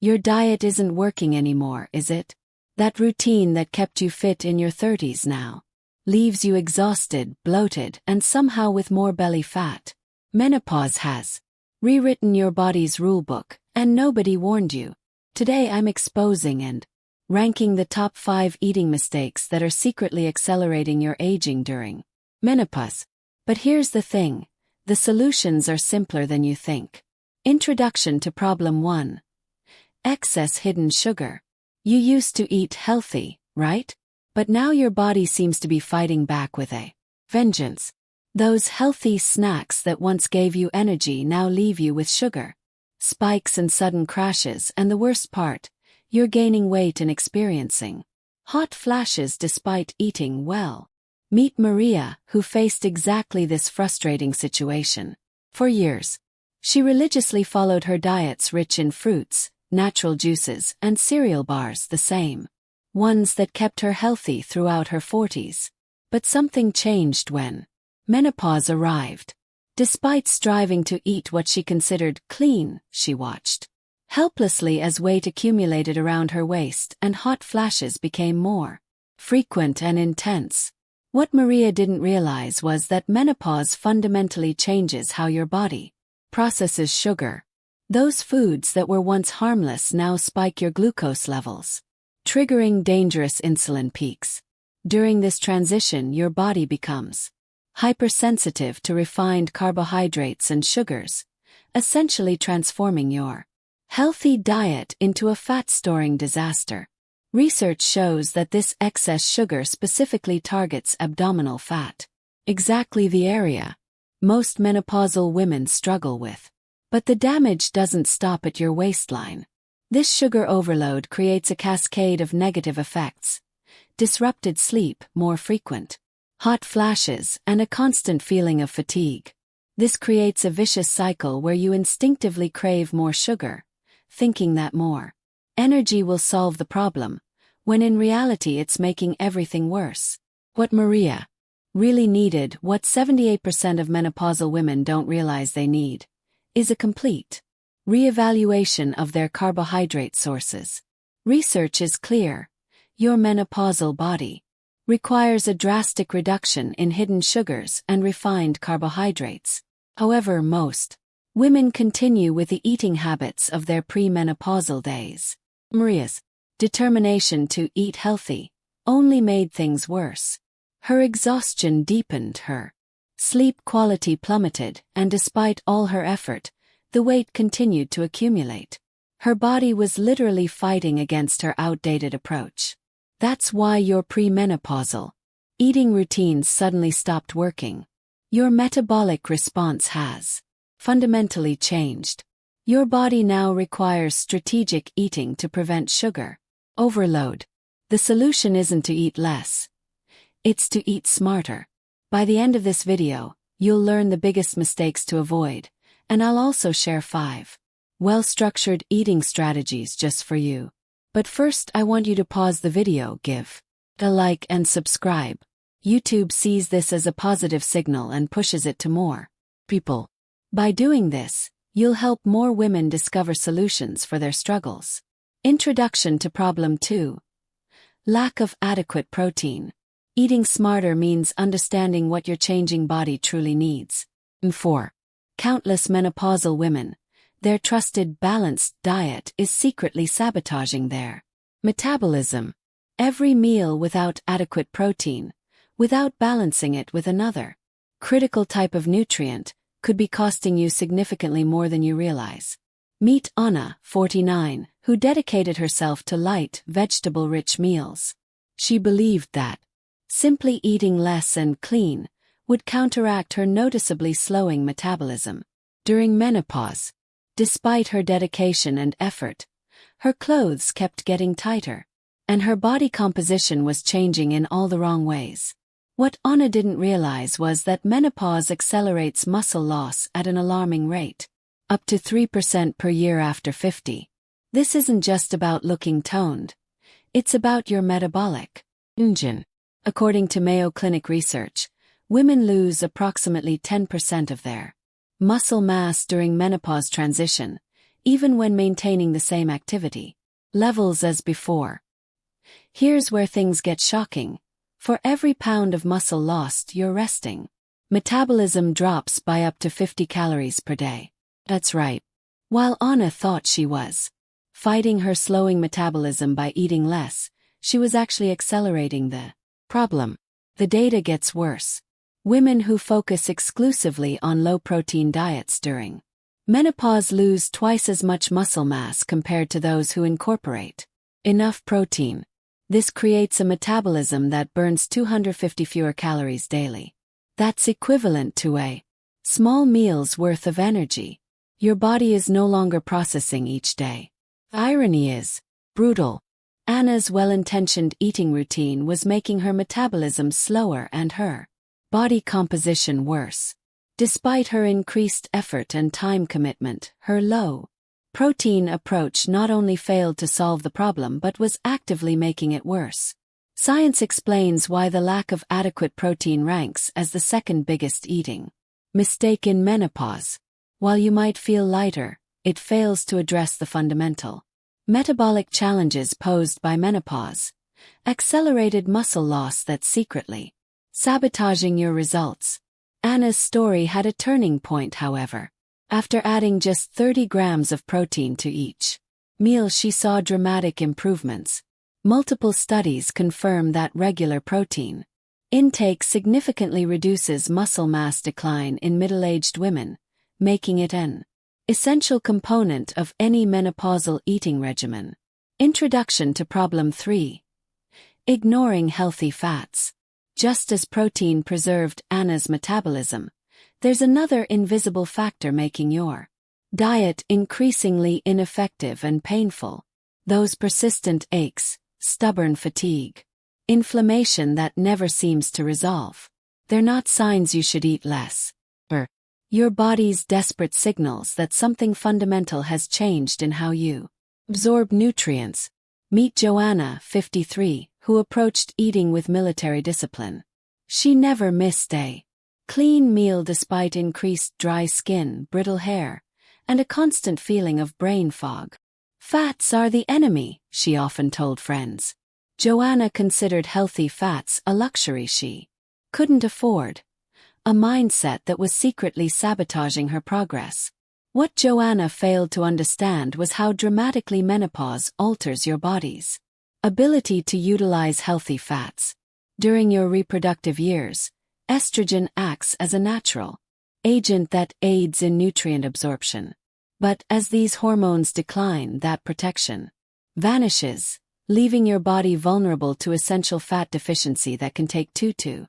Your diet isn't working anymore, is it? That routine that kept you fit in your 30s now leaves you exhausted, bloated, and somehow with more belly fat. Menopause has rewritten your body's rulebook, and nobody warned you. Today I'm exposing and ranking the top 5 eating mistakes that are secretly accelerating your aging during menopause. But here's the thing, the solutions are simpler than you think. Introduction to Problem 1. Excess hidden sugar. You used to eat healthy, right? But now your body seems to be fighting back with a vengeance. Those healthy snacks that once gave you energy now leave you with sugar spikes and sudden crashes, and the worst part, you're gaining weight and experiencing hot flashes despite eating well. Meet Maria, who faced exactly this frustrating situation. For years, she religiously followed her diets rich in fruits, natural juices, and cereal bars, the same ones that kept her healthy throughout her 40s. But something changed when menopause arrived. Despite striving to eat what she considered clean, she watched helplessly as weight accumulated around her waist and hot flashes became more frequent and intense. What Maria didn't realize was that menopause fundamentally changes how your body processes sugar. Those foods that were once harmless now spike your glucose levels, triggering dangerous insulin peaks. During this transition, your body becomes hypersensitive to refined carbohydrates and sugars, essentially transforming your healthy diet into a fat-storing disaster. Research shows that this excess sugar specifically targets abdominal fat, exactly the area most menopausal women struggle with. But the damage doesn't stop at your waistline. This sugar overload creates a cascade of negative effects: disrupted sleep, more frequent hot flashes, and a constant feeling of fatigue. This creates a vicious cycle where you instinctively crave more sugar, thinking that more energy will solve the problem, when in reality it's making everything worse. What Maria really needed, what 78% of menopausal women don't realize they need, is a complete reevaluation of their carbohydrate sources. Research is clear. Your menopausal body requires a drastic reduction in hidden sugars and refined carbohydrates. However, most women continue with the eating habits of their premenopausal days. Maria's determination to eat healthy only made things worse. Her exhaustion deepened, her sleep quality plummeted, and despite all her effort, the weight continued to accumulate. Her body was literally fighting against her outdated approach. That's why your premenopausal eating routines suddenly stopped working. Your metabolic response has fundamentally changed. Your body now requires strategic eating to prevent sugar overload. The solution isn't to eat less. It's to eat smarter. By the end of this video, you'll learn the biggest mistakes to avoid, and I'll also share 5 well-structured eating strategies just for you. But first, I want you to pause the video, give a like and subscribe. YouTube sees this as a positive signal and pushes it to more people. By doing this, you'll help more women discover solutions for their struggles. Introduction to Problem 2. Lack of adequate protein. Eating smarter means understanding what your changing body truly needs. And for countless menopausal women, their trusted balanced diet is secretly sabotaging their metabolism. Every meal without adequate protein, without balancing it with another critical type of nutrient, could be costing you significantly more than you realize. Meet Anna, 49, who dedicated herself to light, vegetable-rich meals. She believed that simply eating less and clean would counteract her noticeably slowing metabolism. During menopause, despite her dedication and effort, her clothes kept getting tighter, and her body composition was changing in all the wrong ways. What Anna didn't realize was that menopause accelerates muscle loss at an alarming rate, up to 3% per year after 50. This isn't just about looking toned. It's about your metabolic engine. According to Mayo Clinic research, women lose approximately 10% of their muscle mass during menopause transition, even when maintaining the same activity levels as before. Here's where things get shocking. For every pound of muscle lost, you're resting. Metabolism drops by up to 50 calories per day. That's right. While Anna thought she was fighting her slowing metabolism by eating less, she was actually accelerating the problem. The data gets worse. Women who focus exclusively on low-protein diets during menopause lose twice as much muscle mass compared to those who incorporate enough protein. This creates a metabolism that burns 250 fewer calories daily. That's equivalent to a small meal's worth of energy your body is no longer processing each day. The irony is brutal. Anna's well-intentioned eating routine was making her metabolism slower and her body composition worse. Despite her increased effort and time commitment, her low-protein approach not only failed to solve the problem but was actively making it worse. Science explains why the lack of adequate protein ranks as the second biggest eating mistake in menopause. While you might feel lighter, it fails to address the fundamental metabolic challenges posed by menopause, accelerated muscle loss that's secretly sabotaging your results. Anna's story had a turning point, however. After adding just 30 grams of protein to each meal, she saw dramatic improvements. Multiple studies confirm that regular protein intake significantly reduces muscle mass decline in middle-aged women, making it an essential component of any menopausal eating regimen. Introduction to Problem 3. Ignoring healthy fats. Just as protein preserved Anna's metabolism, there's another invisible factor making your diet increasingly ineffective and painful. Those persistent aches, stubborn fatigue, inflammation that never seems to resolve. They're not signs you should eat less. Your body's desperate signals that something fundamental has changed in how you absorb nutrients. Meet Joanna, 53, who approached eating with military discipline. She never missed a clean meal despite increased dry skin, brittle hair, and a constant feeling of brain fog. Fats are the enemy, she often told friends. Joanna considered healthy fats a luxury she couldn't afford. A mindset that was secretly sabotaging her progress. What Joanna failed to understand was how dramatically menopause alters your body's ability to utilize healthy fats. During your reproductive years, estrogen acts as a natural agent that aids in nutrient absorption. But as these hormones decline, that protection vanishes, leaving your body vulnerable to essential fat deficiency that can take 2 to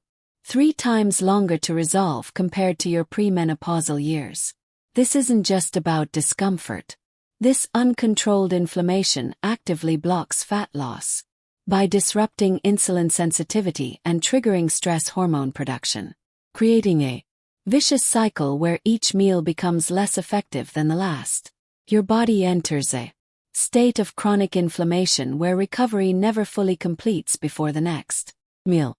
3 times longer to resolve compared to your premenopausal years. This isn't just about discomfort. This uncontrolled inflammation actively blocks fat loss by disrupting insulin sensitivity and triggering stress hormone production, creating a vicious cycle where each meal becomes less effective than the last. Your body enters a state of chronic inflammation where recovery never fully completes before the next meal.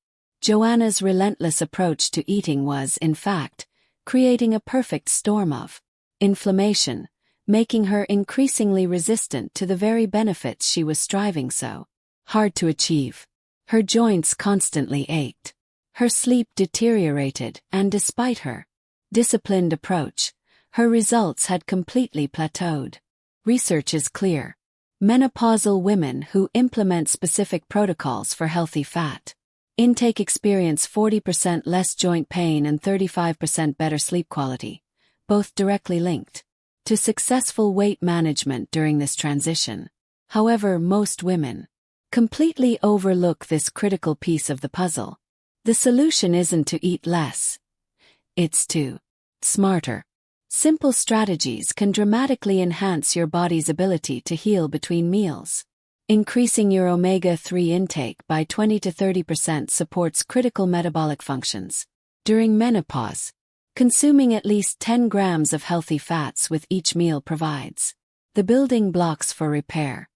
Joanna's relentless approach to eating was, in fact, creating a perfect storm of inflammation, making her increasingly resistant to the very benefits she was striving so hard to achieve. Her joints constantly ached. Her sleep deteriorated, and despite her disciplined approach, her results had completely plateaued. Research is clear. Menopausal women who implement specific protocols for healthy fat intake experience 40% less joint pain and 35% better sleep quality, both directly linked to successful weight management during this transition. However, most women completely overlook this critical piece of the puzzle. The solution isn't to eat less. It's to eat smarter. Simple strategies can dramatically enhance your body's ability to heal between meals. Increasing your omega-3 intake by 20 to 30% supports critical metabolic functions. During menopause, consuming at least 10 grams of healthy fats with each meal provides the building blocks for repair.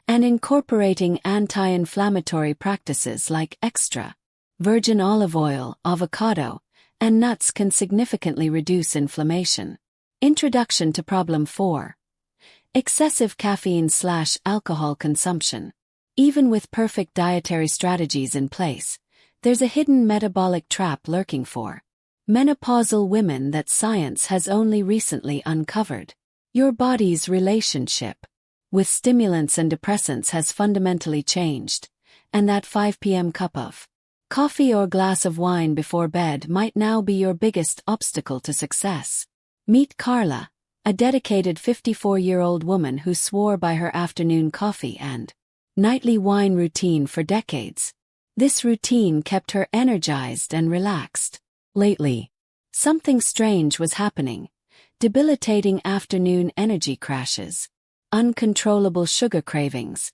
And incorporating anti-inflammatory practices like extra virgin olive oil, avocado, and nuts can significantly reduce inflammation. Introduction to Problem 4. Excessive caffeine/alcohol consumption. Even with perfect dietary strategies in place, there's a hidden metabolic trap lurking for menopausal women that science has only recently uncovered. Your body's relationship with stimulants and depressants has fundamentally changed, and that 5 p.m. cup of coffee or glass of wine before bed might now be your biggest obstacle to success. Meet Carla, a dedicated 54-year-old woman who swore by her afternoon coffee and nightly wine routine for decades. This routine kept her energized and relaxed. Lately, something strange was happening. Debilitating afternoon energy crashes, uncontrollable sugar cravings,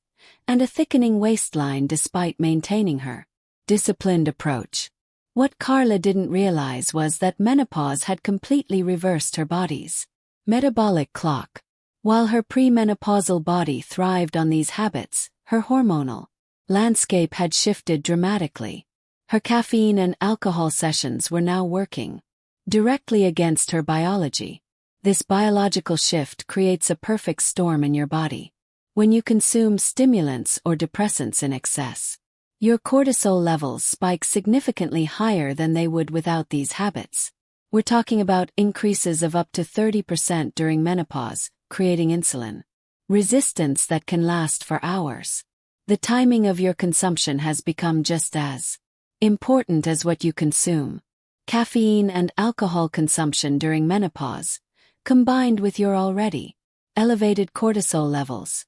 and a thickening waistline despite maintaining her disciplined approach. What Carla didn't realize was that menopause had completely reversed her body's metabolic clock. While her premenopausal body thrived on these habits, her hormonal landscape had shifted dramatically. Her caffeine and alcohol sessions were now working directly against her biology. This biological shift creates a perfect storm in your body. When you consume stimulants or depressants in excess, your cortisol levels spike significantly higher than they would without these habits. We're talking about increases of up to 30% during menopause, creating insulin resistance that can last for hours. The timing of your consumption has become just as important as what you consume. Caffeine and alcohol consumption during menopause, combined with your already elevated cortisol levels,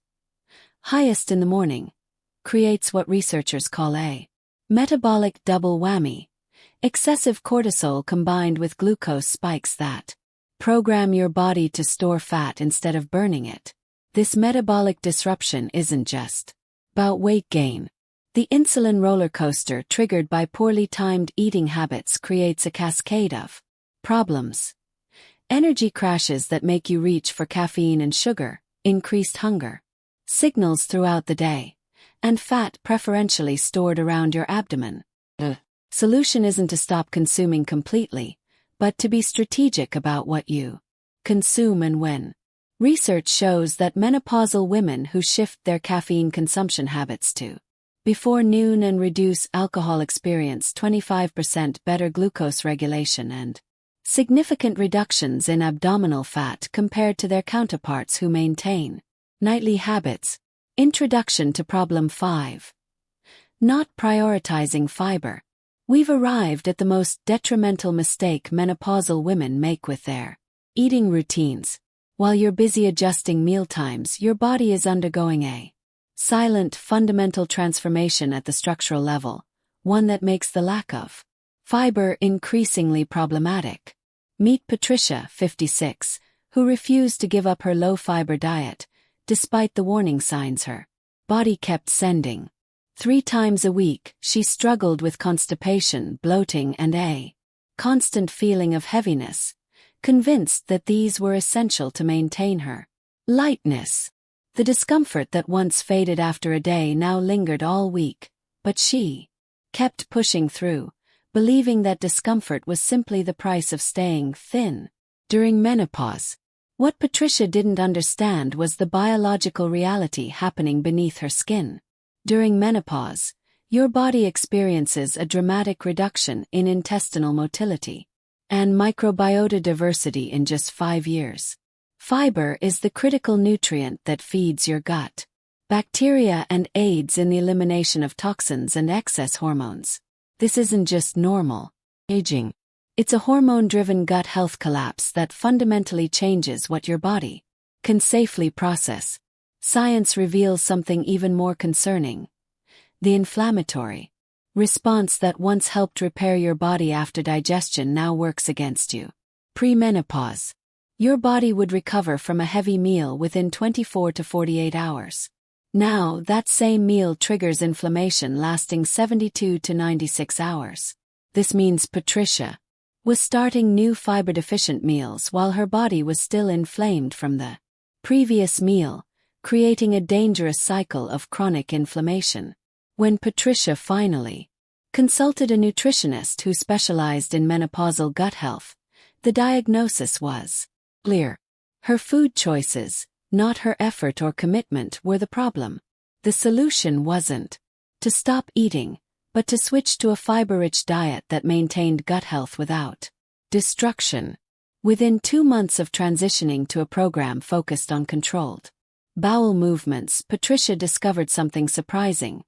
highest in the morning, creates what researchers call a metabolic double whammy. Excessive cortisol combined with glucose spikes that program your body to store fat instead of burning it. This metabolic disruption isn't just about weight gain. The insulin roller coaster triggered by poorly timed eating habits creates a cascade of problems. Energy crashes that make you reach for caffeine and sugar, increased hunger signals throughout the day, and fat preferentially stored around your abdomen. The solution isn't to stop consuming completely, but to be strategic about what you consume and when. Research shows that menopausal women who shift their caffeine consumption habits to before noon and reduce alcohol experience 25% better glucose regulation and significant reductions in abdominal fat compared to their counterparts who maintain nightly habits. Introduction to Problem 5. Not prioritizing fiber. We've arrived at the most detrimental mistake menopausal women make with their eating routines. While you're busy adjusting mealtimes, your body is undergoing a silent, fundamental transformation at the structural level, one that makes the lack of fiber increasingly problematic. Meet Patricia, 56, who refused to give up her low-fiber diet, despite the warning signs her body kept sending. 3 times a week, she struggled with constipation, bloating, and a constant feeling of heaviness, convinced that these were essential to maintain her lightness. The discomfort that once faded after a day now lingered all week, but she kept pushing through, believing that discomfort was simply the price of staying thin. During menopause, what Patricia didn't understand was the biological reality happening beneath her skin. During menopause, your body experiences a dramatic reduction in intestinal motility and microbiota diversity in just 5 years. Fiber is the critical nutrient that feeds your gut bacteria and aids in the elimination of toxins and excess hormones. This isn't just normal aging. It's a hormone-driven gut health collapse that fundamentally changes what your body can safely process. Science reveals something even more concerning. The inflammatory response that once helped repair your body after digestion now works against you. Premenopause. Your body would recover from a heavy meal within 24 to 48 hours. Now, that same meal triggers inflammation lasting 72 to 96 hours. This means Patricia was starting new fiber-deficient meals while her body was still inflamed from the previous meal, creating a dangerous cycle of chronic inflammation. When Patricia finally consulted a nutritionist who specialized in menopausal gut health, the diagnosis was clear. Her food choices, Not her effort or commitment were the problem. The solution wasn't to stop eating, but to switch to a fiber-rich diet that maintained gut health without destruction. Within 2 months of transitioning to a program focused on controlled bowel movements, Patricia discovered something surprising.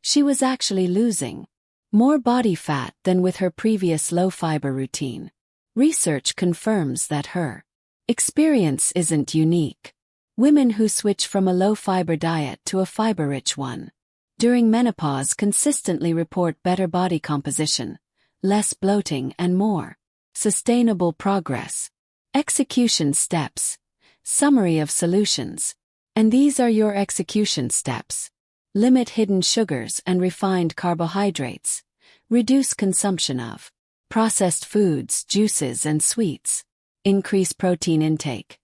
She was actually losing more body fat than with her previous low-fiber routine. Research confirms that her experience isn't unique. Women who switch from a low-fiber diet to a fiber-rich one during menopause consistently report better body composition, less bloating, and more sustainable progress. Execution steps. Summary of solutions. And these are your execution steps. Limit hidden sugars and refined carbohydrates. Reduce consumption of processed foods, juices, and sweets. Increase protein intake.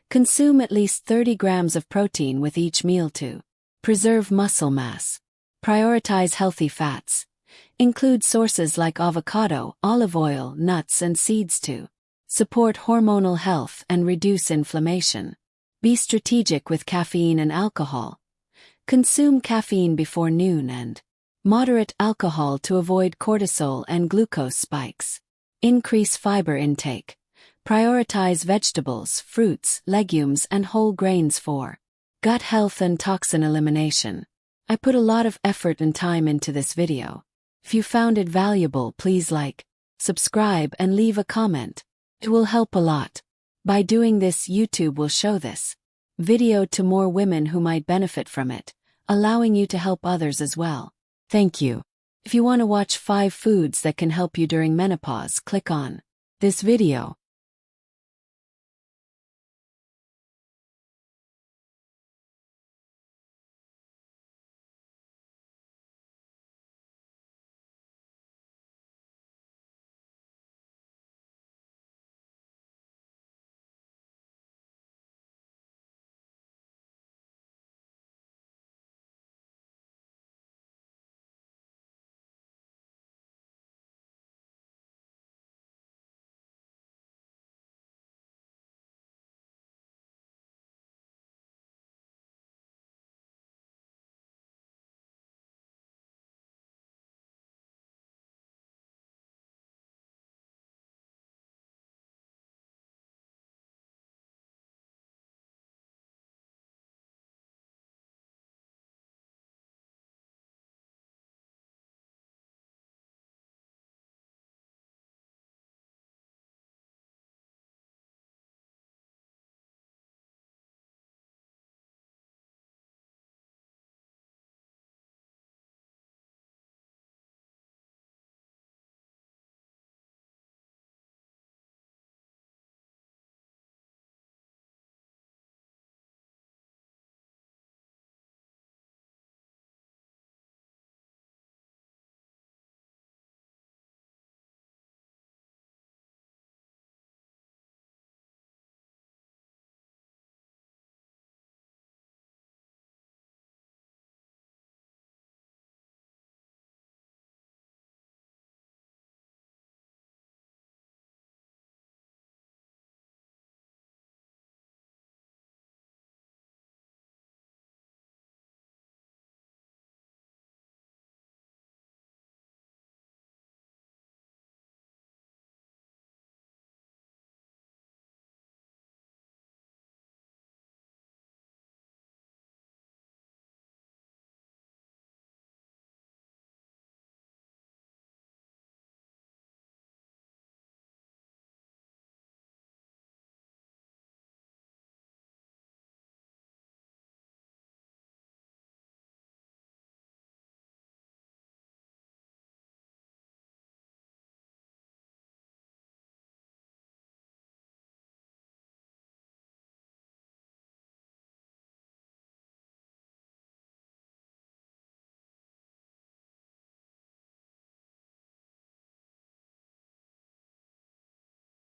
Consume at least 30 grams of protein with each meal to preserve muscle mass. Prioritize healthy fats. Include sources like avocado, olive oil, nuts, and seeds to support hormonal health and reduce inflammation. Be strategic with caffeine and alcohol. Consume caffeine before noon and moderate alcohol to avoid cortisol and glucose spikes. Increase fiber intake. Prioritize vegetables, fruits, legumes, and whole grains for gut health and toxin elimination. I put a lot of effort and time into this video. If you found it valuable, please like, subscribe, and leave a comment. It will help a lot. By doing this, YouTube will show this video to more women who might benefit from it, allowing you to help others as well. Thank you. If you want to watch 5 foods that can help you during menopause, click on this video.